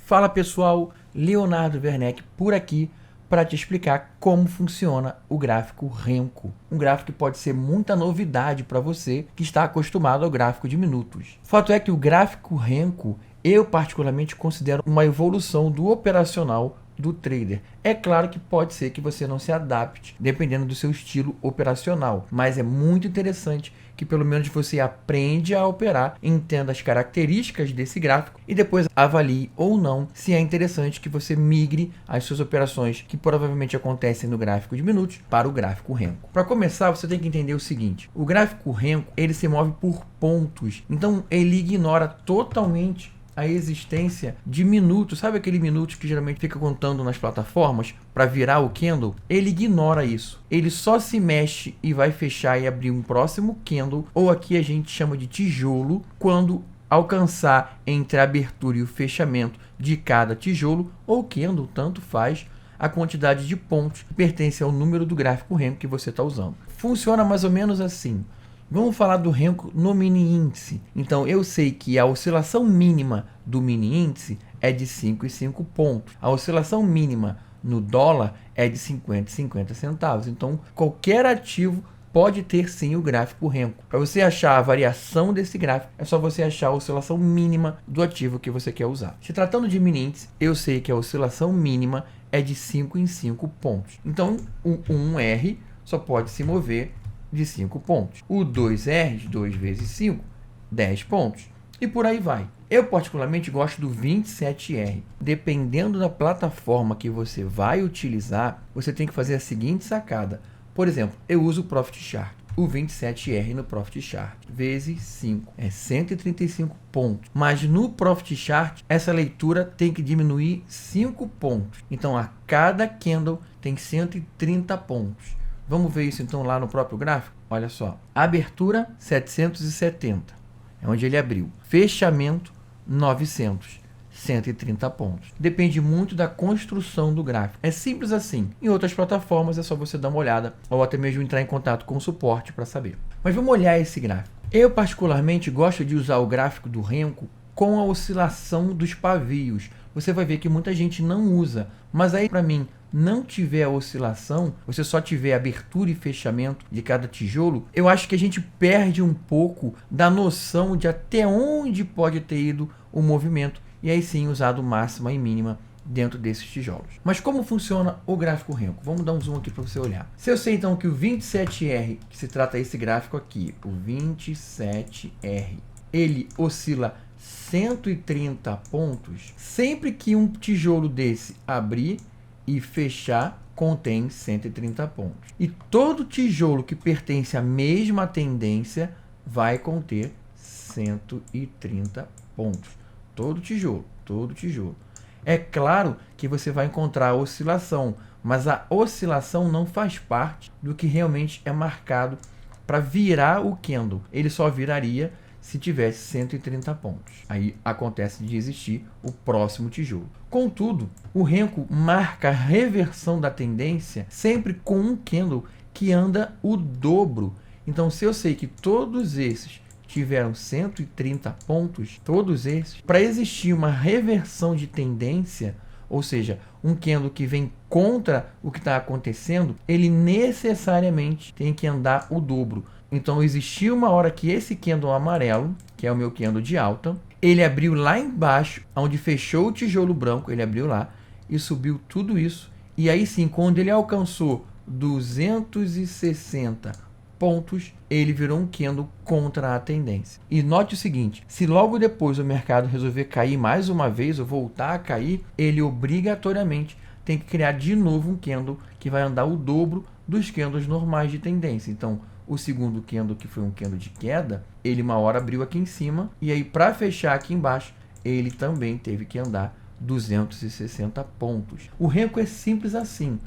Fala pessoal, Leonardo Werneck por aqui para te explicar como funciona o gráfico Renko. Um gráfico que pode ser muita novidade para você que está acostumado ao gráfico de minutos. O fato é que o gráfico Renko eu particularmente considero uma evolução do operacional do trader. É claro que pode ser que você não se adapte dependendo do seu estilo operacional, mas é muito interessante que pelo menos você aprende a operar, entenda as características desse gráfico e depois avalie ou não se é interessante que você migre as suas operações que provavelmente acontecem no gráfico de minutos para o gráfico Renko. Para começar, você tem que entender o seguinte: o gráfico Renko ele se move por pontos, então ele ignora totalmente a existência de minutos. Sabe aquele minuto que geralmente fica contando nas plataformas para virar o candle? Ele ignora isso. Ele só se mexe e vai fechar e abrir um próximo candle, ou aqui a gente chama de tijolo, quando alcançar entre a abertura e o fechamento de cada tijolo ou candle, tanto faz, a quantidade de pontos que pertence ao número do gráfico Renko que você está usando. Funciona mais ou menos assim. Vamos falar do Renko no mini índice. Então, eu sei que a oscilação mínima do mini índice é de 5,5 pontos. A oscilação mínima no dólar é de 50 centavos. Então, qualquer ativo pode ter sim o gráfico Renko. Para você achar a variação desse gráfico, é só você achar a oscilação mínima do ativo que você quer usar. Se tratando de mini índice, eu sei que a oscilação mínima é de 5 em 5 pontos. Então, o 1R só pode se mover de 5 pontos. O 2R, 2 vezes 5, 10 pontos. E por aí vai. Eu particularmente gosto do 27R. Dependendo da plataforma que você vai utilizar, você tem que fazer a seguinte sacada. Por exemplo, eu uso o Profit Chart. O 27R no Profit Chart vezes 5 é 135 pontos. Mas no Profit Chart, essa leitura tem que diminuir 5 pontos. Então, a cada candle tem 130 pontos. Vamos ver isso então lá no próprio gráfico? Olha só, abertura 770, é onde ele abriu. Fechamento 900, 130 pontos. Depende muito da construção do gráfico. É simples assim. Em outras plataformas é só você dar uma olhada ou até mesmo entrar em contato com o suporte para saber. Mas vamos olhar esse gráfico. Eu particularmente gosto de usar o gráfico do Renko com a oscilação dos pavios. Você vai ver que muita gente não usa, mas aí para mim não tiver a oscilação, você só tiver abertura e fechamento de cada tijolo, eu acho que a gente perde um pouco da noção de até onde pode ter ido o movimento e aí sim usado máxima e mínima dentro desses tijolos. Mas como funciona o gráfico Renko? Vamos dar um zoom aqui para você olhar. Se eu sei então que o 27R, que se trata esse gráfico aqui, o 27R, ele oscila 130 pontos, sempre que um tijolo desse abrir e fechar, contém 130 pontos. E todo tijolo que pertence à mesma tendência vai conter 130 pontos. Todo tijolo, todo tijolo. É claro que você vai encontrar a oscilação, mas a oscilação não faz parte do que realmente é marcado para virar o candle. Ele só viraria se tivesse 130 pontos. Aí acontece de existir o próximo tijolo. Contudo, o Renko marca a reversão da tendência sempre com um candle que anda o dobro. Então, se eu sei que todos esses tiveram 130 pontos, todos esses, para existir uma reversão de tendência, ou seja, um candle que vem contra o que está acontecendo, ele necessariamente tem que andar o dobro. Então, existiu uma hora que esse candle amarelo, que é o meu candle de alta, ele abriu lá embaixo, onde fechou o tijolo branco, ele abriu lá e subiu tudo isso. E aí sim, quando ele alcançou 260 pontos, ele virou um candle contra a tendência. E note o seguinte, se logo depois o mercado resolver cair mais uma vez ou voltar a cair, ele obrigatoriamente tem que criar de novo um candle que vai andar o dobro dos candles normais de tendência. Então, o segundo candle, que foi um candle de queda, ele uma hora abriu aqui em cima, e aí para fechar aqui embaixo, ele também teve que andar 260 pontos. O Renko é simples assim.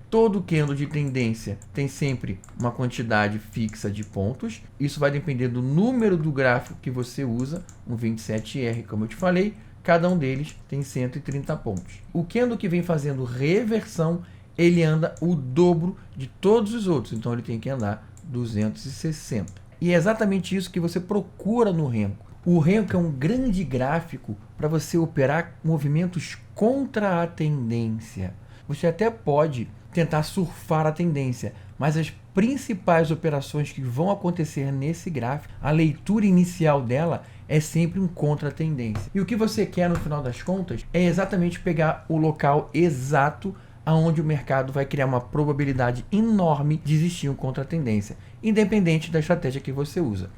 Todo candle de tendência tem sempre uma quantidade fixa de pontos. Isso vai depender do número do gráfico que você usa, um 27R, como eu te falei, cada um deles tem 130 pontos. O candle que vem fazendo reversão, ele anda o dobro de todos os outros, então ele tem que andar 260. E é exatamente isso que você procura no Renko. O Renko é um grande gráfico para você operar movimentos contra a tendência. Você até pode tentar surfar a tendência, mas as principais operações que vão acontecer nesse gráfico, a leitura inicial dela é sempre um contra a tendência. E o que você quer no final das contas é exatamente pegar o local exato aonde o mercado vai criar uma probabilidade enorme de existir um contra a tendência, independente da estratégia que você usa.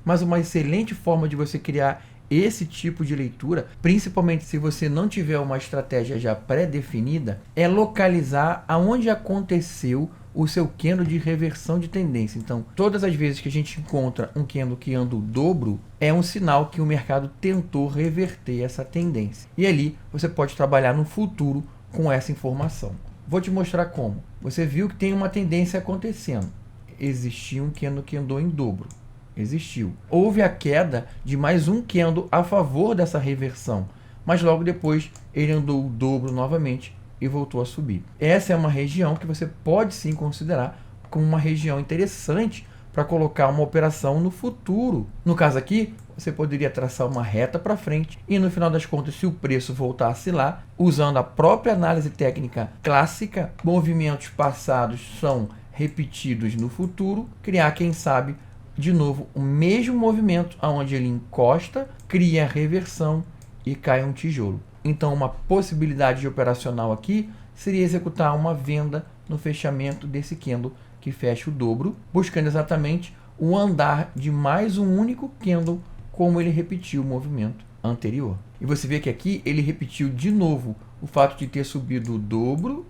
Mas uma excelente forma de você criar esse tipo de leitura, principalmente se você não tiver uma estratégia já pré-definida, é localizar aonde aconteceu o seu candle de reversão de tendência. Então, todas as vezes que a gente encontra um candle que anda o dobro, é um sinal que o mercado tentou reverter essa tendência. E ali você pode trabalhar no futuro com essa informação. Vou te mostrar como. Você viu que tem uma tendência acontecendo. Existiu um candle que andou em dobro. Existiu. Houve a queda de mais um candle a favor dessa reversão, mas logo depois ele andou o dobro novamente e voltou a subir. Essa é uma região que você pode sim considerar como uma região interessante para colocar uma operação no futuro. No caso aqui, você poderia traçar uma reta para frente e no final das contas, se o preço voltasse lá, usando a própria análise técnica clássica, movimentos passados são repetidos no futuro, criar, quem sabe, de novo o mesmo movimento aonde ele encosta, cria reversão e cai um tijolo. Então uma possibilidade de operacional aqui seria executar uma venda no fechamento desse candle que fecha o dobro, buscando exatamente o andar de mais um único candle como ele repetiu o movimento anterior. E você vê que aqui ele repetiu de novo o fato de ter subido o dobro,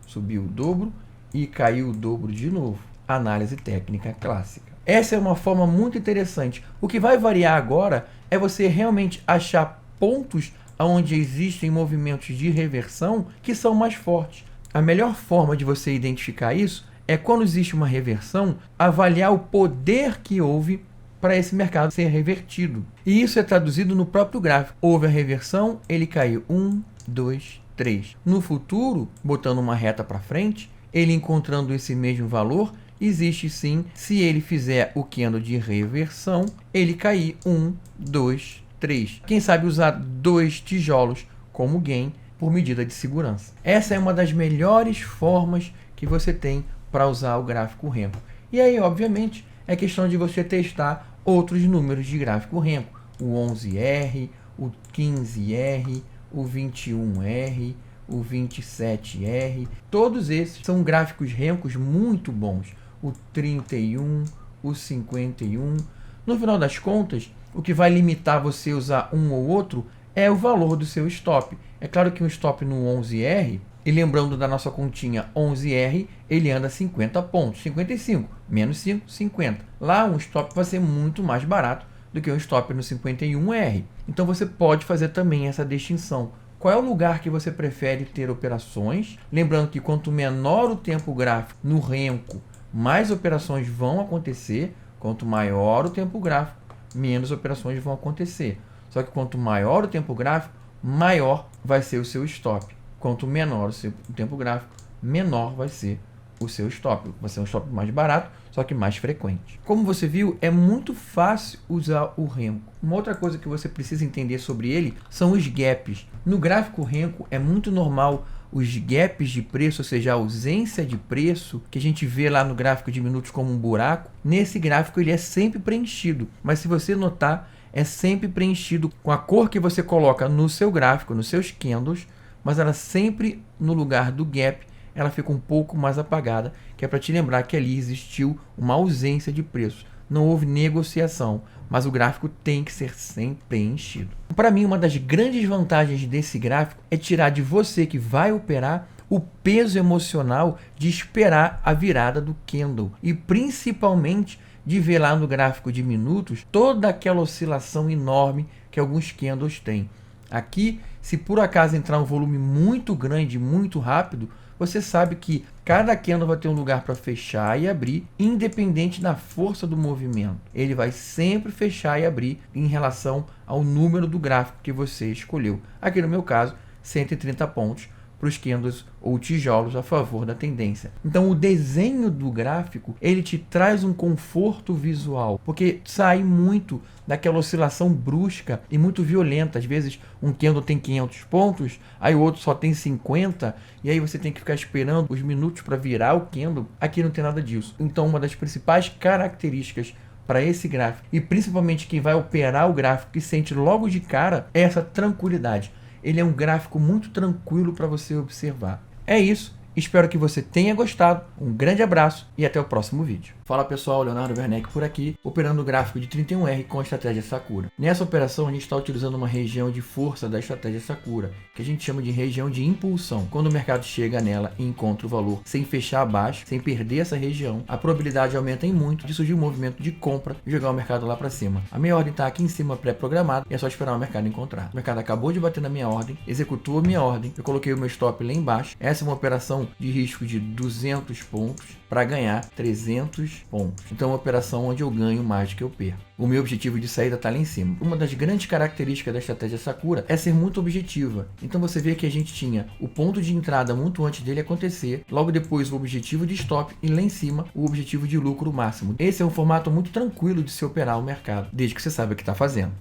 subiu o dobro e caiu o dobro de novo. Análise técnica clássica. Essa é uma forma muito interessante. O que vai variar agora é você realmente achar pontos onde existem movimentos de reversão que são mais fortes. A melhor forma de você identificar isso é quando existe uma reversão, avaliar o poder que houve para esse mercado ser revertido. E isso é traduzido no próprio gráfico. Houve a reversão, ele caiu 1, 2, 3. No futuro, botando uma reta para frente, ele encontrando esse mesmo valor, existe sim, se ele fizer o candle de reversão, ele cair 1, 2, 3. Quem sabe usar 2 tijolos como gain por medida de segurança. Essa é uma das melhores formas que você tem para usar o gráfico Renko. E aí, obviamente, é questão de você testar outros números de gráfico Renko. O 11R, o 15R, o 21R, o 27R. Todos esses são gráficos Renkos muito bons. O 31, o 51. No final das contas, o que vai limitar você usar um ou outro é o valor do seu stop. É claro que um stop no 11R, e lembrando da nossa continha 11R, ele anda 50 pontos, 55, menos 5, 50. Lá um stop vai ser muito mais barato do que um stop no 51R. Então você pode fazer também essa distinção. Qual é o lugar que você prefere ter operações? Lembrando que quanto menor o tempo gráfico no Renko, mais operações vão acontecer. Quanto maior o tempo gráfico, menos operações vão acontecer. Só que quanto maior o tempo gráfico, maior vai ser o seu stop. Quanto menor o seu tempo gráfico, menor vai ser o seu stop. Vai ser um stop mais barato, só que mais frequente. Como você viu, é muito fácil usar o Renko. Uma outra coisa que você precisa entender sobre ele são os gaps. No gráfico Renko é muito normal os gaps de preço, ou seja, a ausência de preço, que a gente vê lá no gráfico de minutos como um buraco. Nesse gráfico ele é sempre preenchido, mas se você notar, é sempre preenchido com a cor que você coloca no seu gráfico, nos seus candles, mas ela sempre no lugar do gap, ela fica um pouco mais apagada, que é para te lembrar que ali existiu uma ausência de preço. Não houve negociação, mas o gráfico tem que ser sempre preenchido. Para mim, uma das grandes vantagens desse gráfico é tirar de você que vai operar o peso emocional de esperar a virada do candle e principalmente de ver lá no gráfico de minutos toda aquela oscilação enorme que alguns candles têm. Aqui, se por acaso entrar um volume muito grande, muito rápido, você sabe que cada candle vai ter um lugar para fechar e abrir, independente da força do movimento. Ele vai sempre fechar e abrir em relação ao número do gráfico que você escolheu. Aqui no meu caso, 130 pontos, para os candles ou tijolos a favor da tendência. Então o desenho do gráfico, ele te traz um conforto visual, porque sai muito daquela oscilação brusca e muito violenta. Às vezes um candle tem 500 pontos, aí o outro só tem 50, e aí você tem que ficar esperando os minutos para virar o candle. Aqui não tem nada disso. Então uma das principais características para esse gráfico, e principalmente quem vai operar o gráfico e sente logo de cara, é essa tranquilidade. Ele é um gráfico muito tranquilo para você observar. É isso. Espero que você tenha gostado. Um grande abraço e até o próximo vídeo. Fala pessoal, Leonardo Werneck por aqui, operando o gráfico de 31R com a estratégia Sakura. Nessa operação a gente está utilizando uma região de força da estratégia Sakura, que a gente chama de região de impulsão. Quando o mercado chega nela e encontra o valor sem fechar abaixo, sem perder essa região, a probabilidade aumenta em muito de surgir um movimento de compra e jogar o mercado lá para cima. A minha ordem está aqui em cima pré-programada e é só esperar o mercado encontrar. O mercado acabou de bater na minha ordem, executou a minha ordem, eu coloquei o meu stop lá embaixo. Essa é uma operação de risco de 200 pontos para ganhar 300 pontos. Então é uma operação onde eu ganho mais do que eu perco. O meu objetivo de saída está lá em cima. Uma das grandes características da estratégia Sakura é ser muito objetiva. Então você vê que a gente tinha o ponto de entrada muito antes dele acontecer, logo depois o objetivo de stop e lá em cima o objetivo de lucro máximo. Esse é um formato muito tranquilo de se operar o mercado, desde que você saiba o que está fazendo.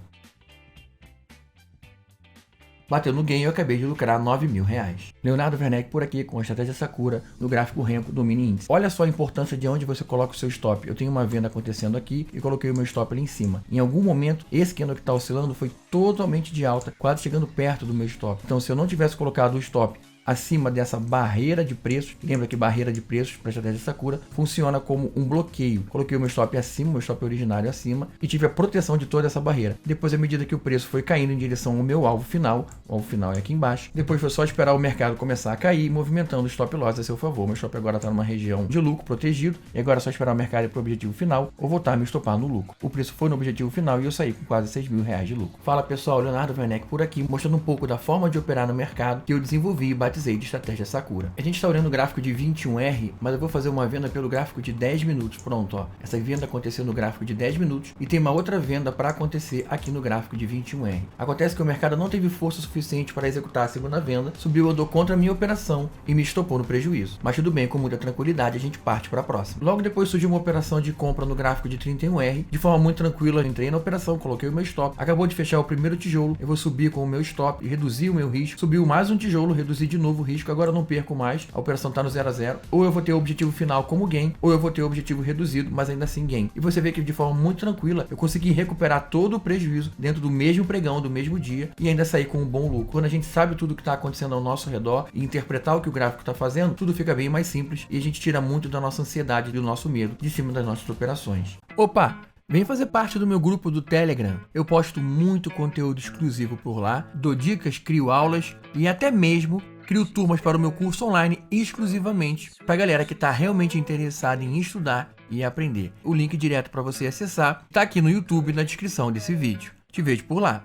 Bateu no gain e eu acabei de lucrar R$9.000. Leonardo Werneck por aqui com a estratégia Sakura no gráfico Renko do mini índice. Olha só a importância de onde você coloca o seu stop. Eu tenho uma venda acontecendo aqui e coloquei o meu stop ali em cima. Em algum momento, esse candle que está oscilando foi totalmente de alta, quase chegando perto do meu stop. Então, se eu não tivesse colocado o stop acima dessa barreira de preços, lembra que barreira de preços para a estratégia Sakura funciona como um bloqueio. Coloquei o meu stop acima, o meu stop originário acima e tive a proteção de toda essa barreira. Depois, à medida que o preço foi caindo em direção ao meu alvo final, o alvo final é aqui embaixo, depois foi só esperar o mercado começar a cair, movimentando o stop loss a seu favor. Meu stop agora está numa região de lucro protegido e agora é só esperar o mercado ir para o objetivo final ou voltar a me estopar no lucro. O preço foi no objetivo final e eu saí com quase R$6.000 de lucro. Fala pessoal, Leonardo Werneck por aqui, mostrando um pouco da forma de operar no mercado que eu desenvolvi e batizei de estratégia Sakura. A gente está olhando o gráfico de 21R, mas eu vou fazer uma venda pelo gráfico de 10 minutos. Pronto, ó. Essa venda aconteceu no gráfico de 10 minutos e tem uma outra venda para acontecer aqui no gráfico de 21R. Acontece que o mercado não teve força suficiente para executar a segunda venda, subiu, andou contra a minha operação e me estopou no prejuízo. Mas tudo bem, com muita tranquilidade a gente parte para a próxima. Logo depois surgiu uma operação de compra no gráfico de 31R, de forma muito tranquila, eu entrei na operação, coloquei o meu stop, acabou de fechar o primeiro tijolo, eu vou subir com o meu stop e reduzir o meu risco, subiu mais um tijolo, reduzi de novo o risco, agora não perco mais, a operação está no 0 a 0, ou eu vou ter o objetivo final como gain, ou eu vou ter o objetivo reduzido, mas ainda assim gain. E você vê que de forma muito tranquila, eu consegui recuperar todo o prejuízo dentro do mesmo pregão, do mesmo dia, e ainda sair com um bom lucro. Quando a gente sabe tudo o que está acontecendo ao nosso redor e interpretar o que o gráfico está fazendo, tudo fica bem mais simples e a gente tira muito da nossa ansiedade e do nosso medo de cima das nossas operações. Opa! Vem fazer parte do meu grupo do Telegram. Eu posto muito conteúdo exclusivo por lá, dou dicas, crio aulas e até mesmo crio turmas para o meu curso online exclusivamente para a galera que está realmente interessada em estudar e aprender. O link direto para você acessar está aqui no YouTube na descrição desse vídeo. Te vejo por lá.